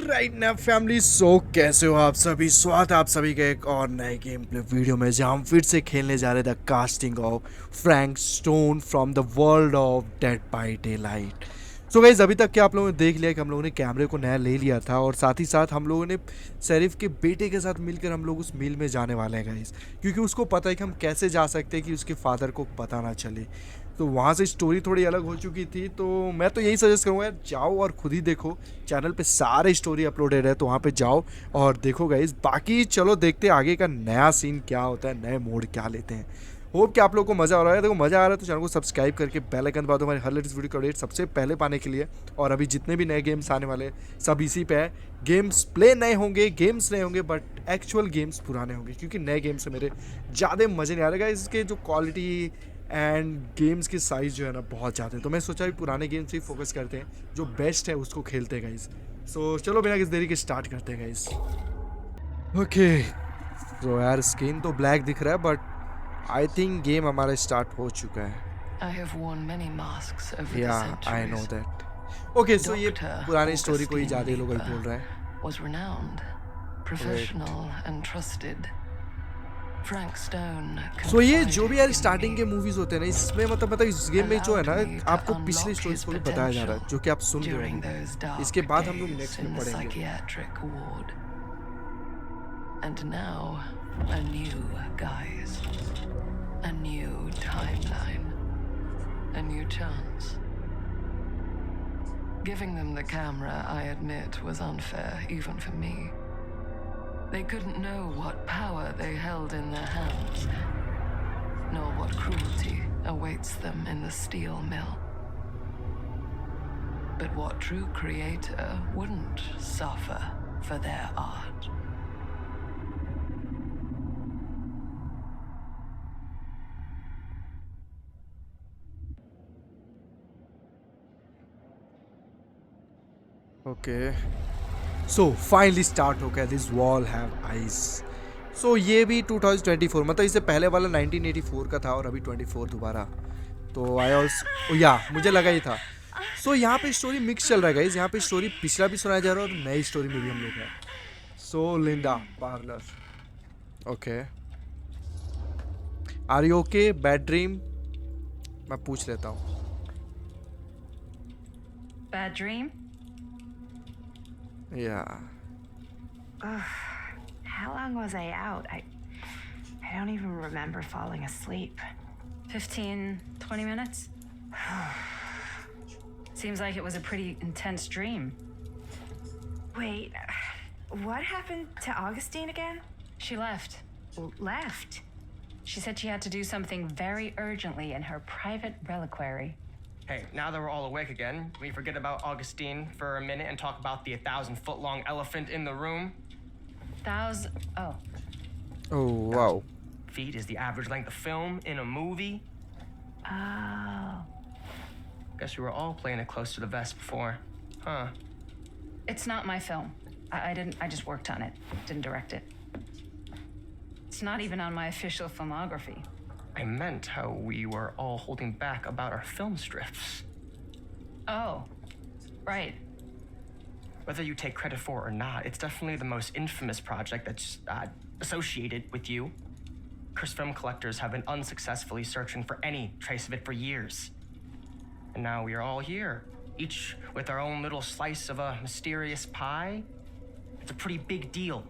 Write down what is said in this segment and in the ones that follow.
Alright ना family, सो कैसे हो आप सभी। स्वागत है आप सभी के एक और नए गेम प्ले वीडियो में, जहां हम फिर से खेलने जा रहे थे casting of Frank stone from the world of dead by day light. So guys, अभी तक क्या आप लोगों ने देख लिया कि हम लोगों ने कैमरे को नया ले लिया था, और साथ ही साथ हम लोगों ने शेरिफ के बेटे के साथ मिलकर हम लोग उस मिल में जाने वाले हैं गाइस, क्योंकि उसको पता है कि हम कैसे जा सकते हैं कि उसके फादर को पता ना चले। तो वहाँ से स्टोरी थोड़ी अलग हो चुकी थी, तो मैं तो यही सजेस्ट करूँगा यार, जाओ और खुद ही देखो। चैनल पे सारे स्टोरी अपलोडेड है, तो वहाँ पे जाओ और देखो गाइस। बाकी चलो देखते हैं आगे का नया सीन क्या होता है, नए मोड क्या लेते हैं। होप कि आप लोग को मज़ा आ रहा है। देखो मज़ा आ रहा है तो चैनल को सब्सक्राइब करके बेल आइकन दबा दो हमारे हर लेटेस्ट वीडियो का अपडेट सबसे पहले पाने के लिए। और अभी जितने भी नए गेम्स आने वाले सब इसी पे है। गेम्स प्ले नए होंगे, गेम्स नए होंगे, बट एक्चुअल गेम्स पुराने होंगे, क्योंकि नए गेम्स से मेरे ज़्यादा मज़े नहीं आ रहे। इसके जो क्वालिटी एंड गेम्स की साइज़ जो है ना बहुत ज़्यादा है, तो मैं सोचा भी पुराने गेम्स ही फोकस करते हैं, जो बेस्ट है उसको खेलते हैं गाइस। सो चलो बिना किसी देरी के स्टार्ट करते हैं गाइस। ओके, तो यार स्क्रीन तो ब्लैक दिख रहा है, बट आई थिंक गेम हमारा स्टार्ट हो चुका है। I have worn many masks over the या I know centuries. That. Okay, so ये Dr. पुरानी स्टोरी को ही Augustine ज़्यादा लोग Leaper बोल रहा है। was renowned, professional and trusted. Frank Stone सो ये जो भी confided यार in स्टार्टिंग के me, मूवीज होते हैं ना, इसमें मतलब इस गेम में जो है allowed ना, me to आपको पिछली unlock स्टोरीज his को भी बताया जा रहा है, potential जो कि आप सुन रहे हो during अभी। those इसके dark बाद हम लोग days नेक्स्ट in में the पढ़ेंगे। psychiatric ward. And now, a new guise, a new timeline, a new chance. Giving them the camera, I admit, was unfair, even for me. They couldn't know what power they held in their hands, nor what cruelty awaits them in the steel mill. But what true creator wouldn't suffer for their art? Okay, so finally start हो गया this wall have eyes. सो ये भी 2024, मतलब इससे पहले वाला 1984 का था, और अभी 24 दोबारा। तो आई ऑल्सो या मुझे लगा ही था। सो यहाँ पे स्टोरी मिक्स चल रहा है गाइस। यहाँ पे स्टोरी पिछला भी सुनाया जा रहा है और नई स्टोरी में भी हम लोग हैं। So Linda parlour, okay, are you okay? Bad dream? मैं पूछ लेता हूँ। Bad dream? या How long was I out? I don't even remember falling asleep. 15, 20 minutes? Seems like it was a pretty intense dream. Wait, what happened to Augustine again? She left. Left? She said she had to do something very urgently in her private reliquary. Hey, now that we're all awake again, can we forget about Augustine for a minute and talk about the 1,000-foot-long elephant in the room? Oh. Oh wow. Feet is the average length of film in a movie. Oh. Guess we were all playing it close to the vest before, huh? It's not my film. I just worked on it. Didn't direct it. It's not even on my official filmography. I meant how we were all holding back about our film strips. Oh, right. Whether you take credit for it or not, it's definitely the most infamous project that's associated with you. Cursed film collectors have been unsuccessfully searching for any trace of it for years. And now we are all here, each with our own little slice of a mysterious pie. It's a pretty big deal.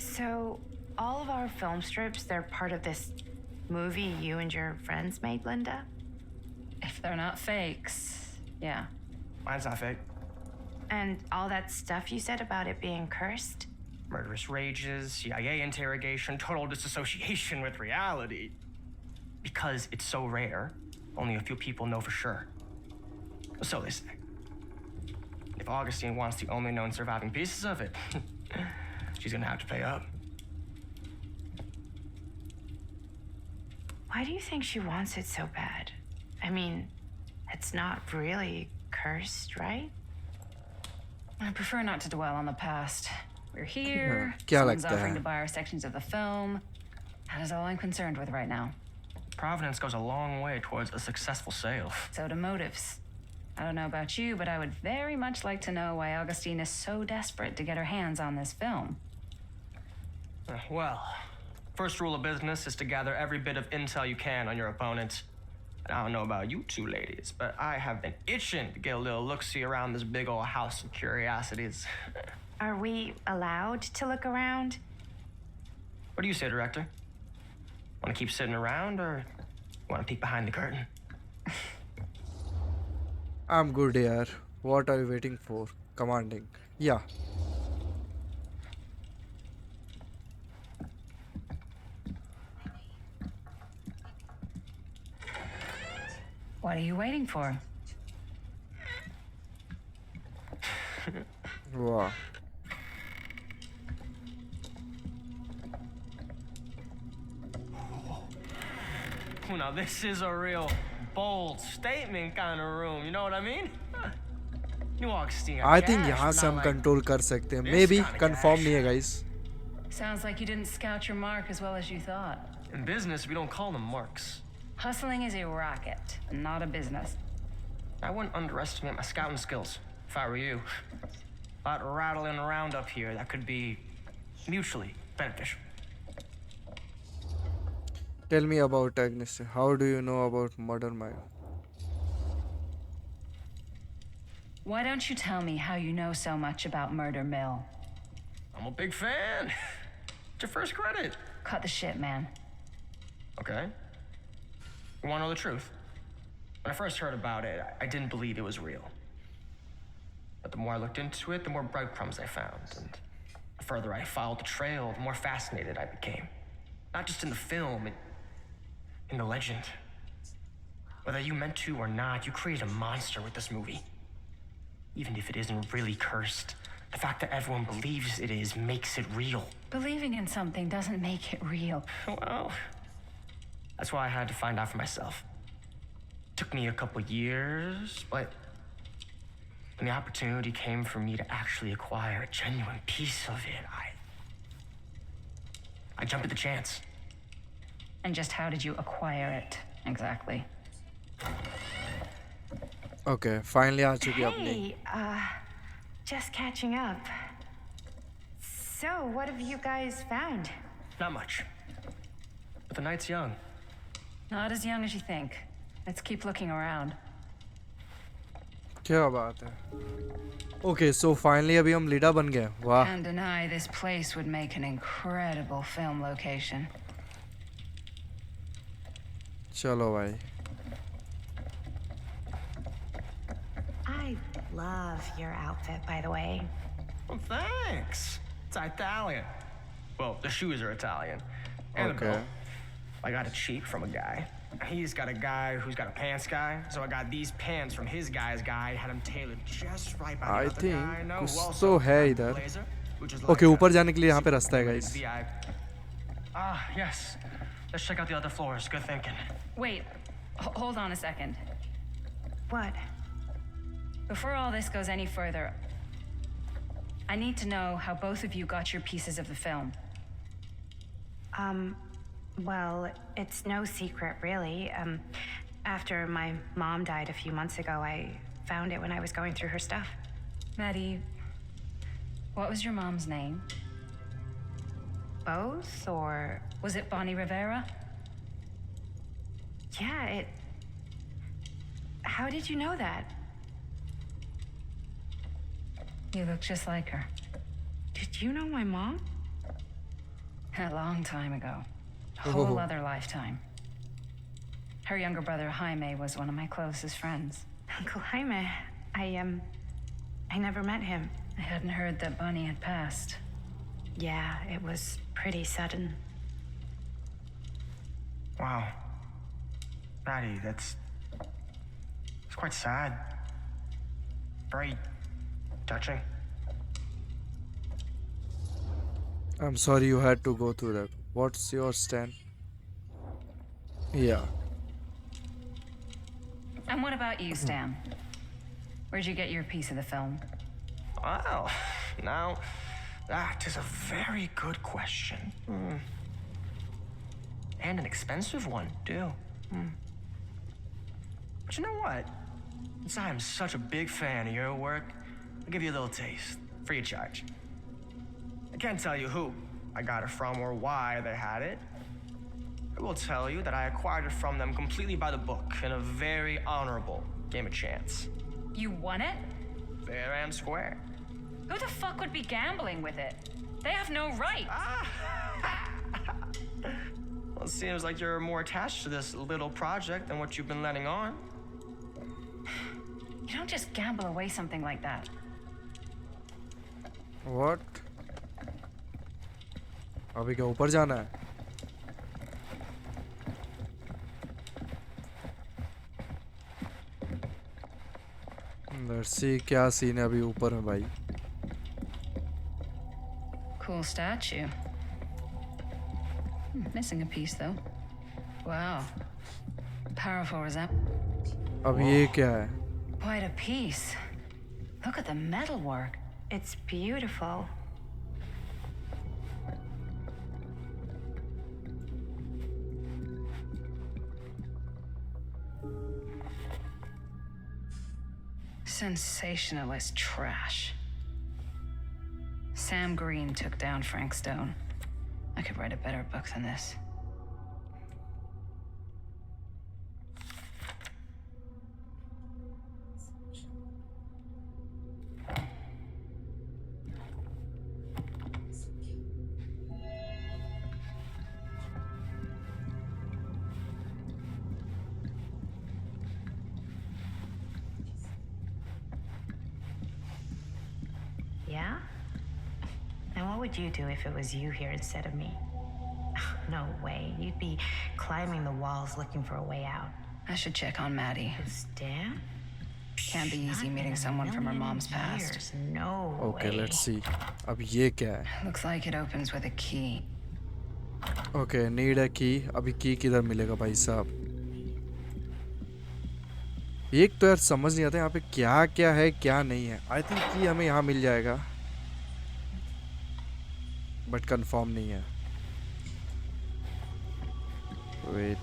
So, all of our film strips, they're part of this movie you and your friends made, Linda? If they're not fakes, yeah. Mine's not fake. And all that stuff you said about it being cursed? Murderous rages, CIA interrogation, total disassociation with reality. Because it's so rare, only a few people know for sure. So they say. If Augustine wants the only known surviving pieces of it, she's gonna have to pay up. Why do you think she wants it so bad? I mean, it's not really cursed, right? I prefer not to dwell on the past. We're here. क्या Someone's लगता offering है? to buy our sections of the film. That is all I'm concerned with right now. Providence goes a long way towards a successful sale. So do motives. I don't know about you, but I would very much like to know why Augustine is so desperate to get her hands on this film. Well, first rule of business is to gather every bit of intel you can on your opponent. And I don't know about you two ladies, but I have been itching to get a little look-see around this big old house of curiosities. Are we allowed to look around? What do you say, director? Want to keep sitting around, or want to peek behind the curtain? I'm good here. What are you waiting for? Commanding. Yeah. What are you waiting for? Wow. Oh, now this is a real bold statement kind of room. You know what I mean? New Augustine. I think यहाँ से हम control कर सकते हैं. Maybe confirm नहीं है guys. Sounds like you didn't scout your mark as well as you thought. In business, we don't call them marks. Hustling is a racket, not a business. I wouldn't underestimate my scouting skills if I were you. A lot rattling around up here that could be mutually beneficial. Tell me about Agnes. How do you know about Murder Mile? Why don't you tell me how you know so much about Murder Mill? I'm a big fan. It's your first credit. Cut the shit, man. Okay. You want to know the truth? When I first heard about it, I didn't believe it was real. But the more I looked into it, the more breadcrumbs I found. And the further I followed the trail, the more fascinated I became. Not just in the film, in the legend. Whether you meant to or not, you created a monster with this movie. Even if it isn't really cursed, the fact that everyone believes it is makes it real. Believing in something doesn't make it real. Well, that's why I had to find out for myself. Took me a couple years, but when the opportunity came for me to actually acquire a genuine piece of it, I jumped at the chance. And just how did you acquire it, exactly? Okay, finally आ चुकी अपनी. Hey, just catching up. So, what have you guys found? Not much. But the night's young. Not as young as you think. Let's keep looking around. क्या बात है? Okay, so finally अभी हम leader बन गए. वाह. Can't deny this place would make an incredible film location. चलो भाई. I love your outfit, by the way. Well, thanks. It's Italian. Well, the shoes are Italian. And the Okay. belt. I got it cheap from a guy. He's got a guy who's got a pants guy, so I got these pants from his guy's guy, had them tailored just right by the I other think guy I know कुछ who तो also है got a इधर. blazer, which is Okay, like ऊपर जाने के लिए यहाँ पे रास्ता है guys. Ah, yes. Let's check out the other floors. Good thinking. Wait, hold on a second. What? Before all this goes any further, I need to know how both of you got your pieces of the film. Well, it's no secret, really. After my mom died a few months ago, I found it when I was going through her stuff. Maddie, what was your mom's name? Both, or... Was it Bonnie Rivera? Yeah, it... How did you know that? You look just like her. Did you know my mom? A long time ago. A whole other lifetime. Her younger brother, Jaime, was one of my closest friends. Uncle Jaime, I never met him. I hadn't heard that Bonnie had passed. Yeah, it was pretty sudden. Wow. Maddie, it's quite sad. Very touching. I'm sorry you had to go through that. What's your stand? Yeah. And what about you, Stan? Where'd you get your piece of the film? Well, now, that is a very good question. And an expensive one, too. But you know what? Since I am such a big fan of your work, I'll give you a little taste, free of charge. I can't tell you who I got it from or why they had it. I will tell you that I acquired it from them completely by the book in a very honorable game of chance. You won it? Fair and square. Who the fuck would be gambling with it? They have no right. Well, it seems like you're more attached to this little project than what you've been letting on. You don't just gamble away something like that. What? अभी क्या ऊपर जाना है? Let's see क्या scene है अभी ऊपर में भाई. Cool statue. Missing a piece though. Wow. Powerful resemblance. अब ये क्या है? Quite a piece. Look at the metalwork. It's beautiful. Sensationalist trash. Sam Green took down Frank Stone. I could write a better book than this. Yeah? And what would you do if it was you here instead of me? No way. You'd be climbing the walls looking for a way out. I should check on Maddie. Stan? Can't be easy meeting someone from her mom's past. No Okay, way. let's see. अब ये क्या है? Looks like it opens with a key. Okay, need a key. अभी key किधर मिलेगा भाई साहब? एक तो यार समझ नहीं आता यहाँ पे क्या क्या है क्या नहीं है. I think key हमें यहाँ मिल जाएगा. But confirm नहीं है. Wait.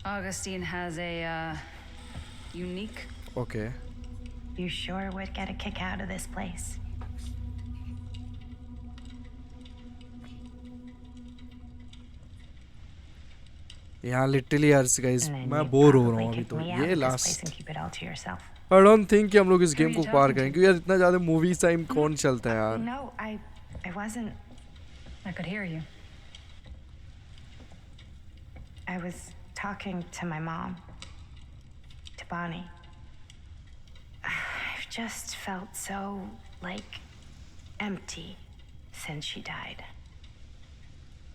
Augustine has a unique. Okay. You sure would get a kick out of this place. यहाँ literally यार guys मैं बोर हो रहा हूँ अभी तो ये last. I don't think कि हम लोग इस गेम को पार करेंगे क्योंकि यार इतना ज़्यादा मूवीज टाइम कौन चलता है यार. No, I wasn't. I could hear you. I was talking to my mom, to Bonnie. I've just felt so, like, empty since she died.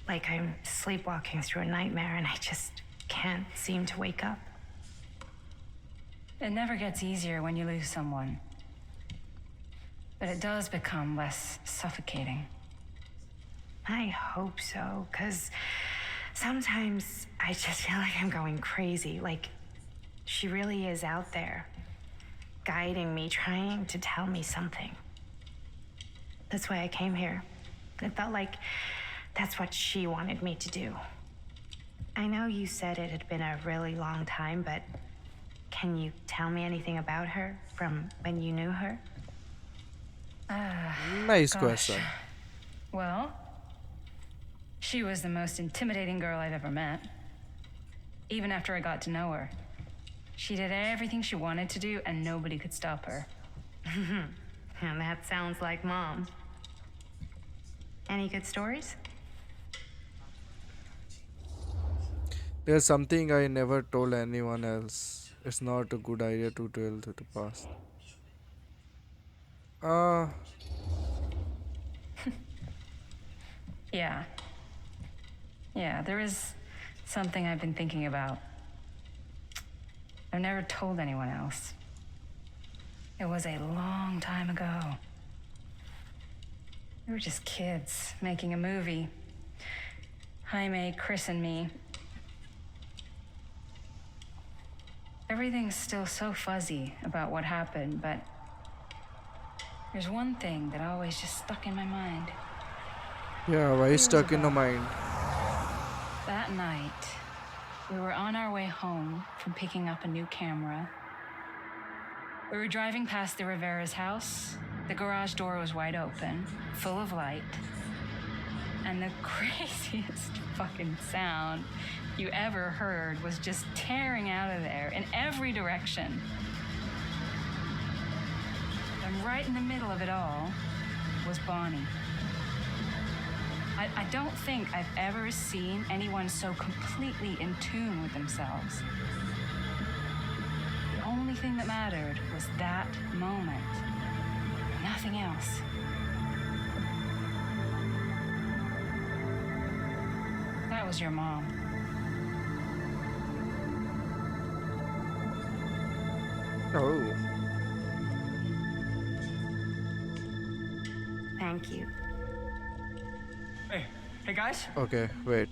Like I'm sleepwalking through a nightmare and I just can't seem to wake up. It never gets easier when you lose someone. But it does become less suffocating. I hope so, because sometimes I just feel like I'm going crazy. Like, she really is out there, guiding me, trying to tell me something. That's why I came here. It felt like that's what she wanted me to do. I know you said it had been a really long time, but can you tell me anything about her from when you knew her? Nice Gosh. question. Well, she was the most intimidating girl I've ever met. Even after I got to know her. She did everything she wanted to do and nobody could stop her. And that sounds like Mom. Any good stories? There's something I never told anyone else. It's not a good idea to tell to the past. Yeah. Yeah, there is something I've been thinking about. I've never told anyone else. It was a long time ago. We were just kids making a movie. Jaime, Chris, and me. Everything's still so fuzzy about what happened, but there's one thing that always just stuck in my mind. Yeah, why stuck in the mind? That night, We were on our way home from picking up a new camera. We were driving past the Rivera's house. The garage door was wide open, full of light. And the craziest fucking sound you ever heard was just tearing out of there in every direction. And right in the middle of it all was Bonnie. I don't think I've ever seen anyone so completely in tune with themselves. The only thing that mattered was that moment. Nothing else. That was your mom. Oh. Thank you. Hey guys, Okay, wait.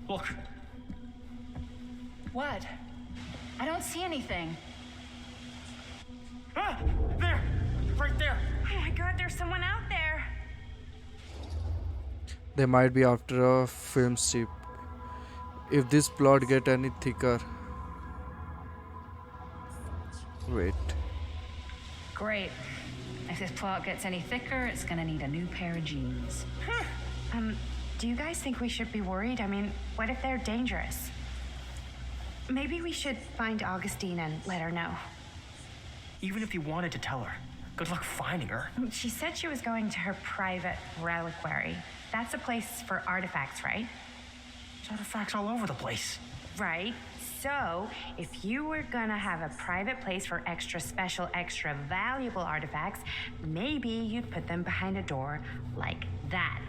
look. What? I don't see anything. Ah, there, right there. Oh my god, there's someone out there. They might be after a film strip. If this plot get any thicker. Wait. Great. If this plot gets any thicker, it's gonna need a new pair of jeans. Do you guys think we should be worried? I mean, what if they're dangerous? Maybe we should find Augustine and let her know. Even if you wanted to tell her, good luck finding her. She said she was going to her private reliquary. That's a place for artifacts, right? There's artifacts all over the place. Right. So, if you were gonna have a private place for extra special, extra valuable artifacts, maybe you'd put them behind a door like that.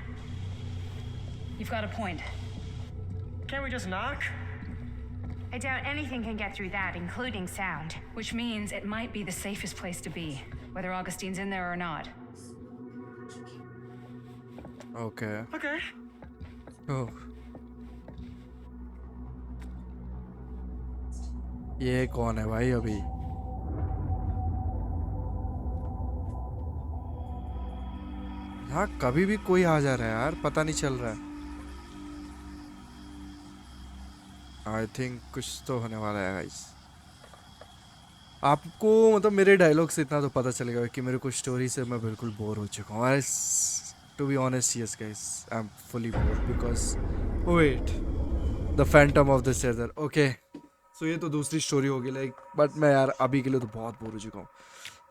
You've got a point. Can't we just knock? I doubt anything can get through that, including sound. Which means it might be the safest place to be, whether Augustine's in there or not. Okay. Okay. Oh. ये कौन है भाई अभी? यहाँ कभी भी कोई आ जा रहा है यार, पता नहीं चल रहा है. आई थिंक कुछ तो होने वाला है गाइस. आपको मतलब मेरे डायलॉग से इतना तो पता चलेगा कि मेरे को स्टोरी से मैं बिल्कुल बोर हो चुका हूँ. To be honest yes guys, I am fully bored because wait the phantom of the shadow. Okay, so ये तो दूसरी स्टोरी होगी लाइक, बट मैं यार अभी के लिए तो बहुत बोर हो चुका हूँ.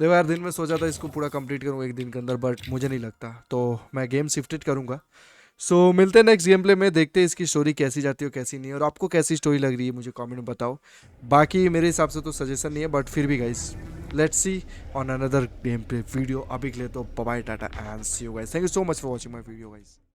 देखो यार, दिन में सोचा था इसको पूरा कंप्लीट करूँगा एक दिन के अंदर, बट मुझे नहीं लगता, तो मैं गेम शिफ्टेड करूँगा. सो मिलते हैं नेक्स्ट गेम प्ले में, देखते हैं इसकी स्टोरी कैसी जाती है और कैसी नहीं है, और आपको कैसी स्टोरी लग रही है मुझे कमेंट में बताओ. बाकी मेरे हिसाब से तो सजेशन नहीं है, बट फिर भी guys let's see on another game play video. अभी के लिए तो bye bye, tata and see you guys. Thank you so much for watching my video guys.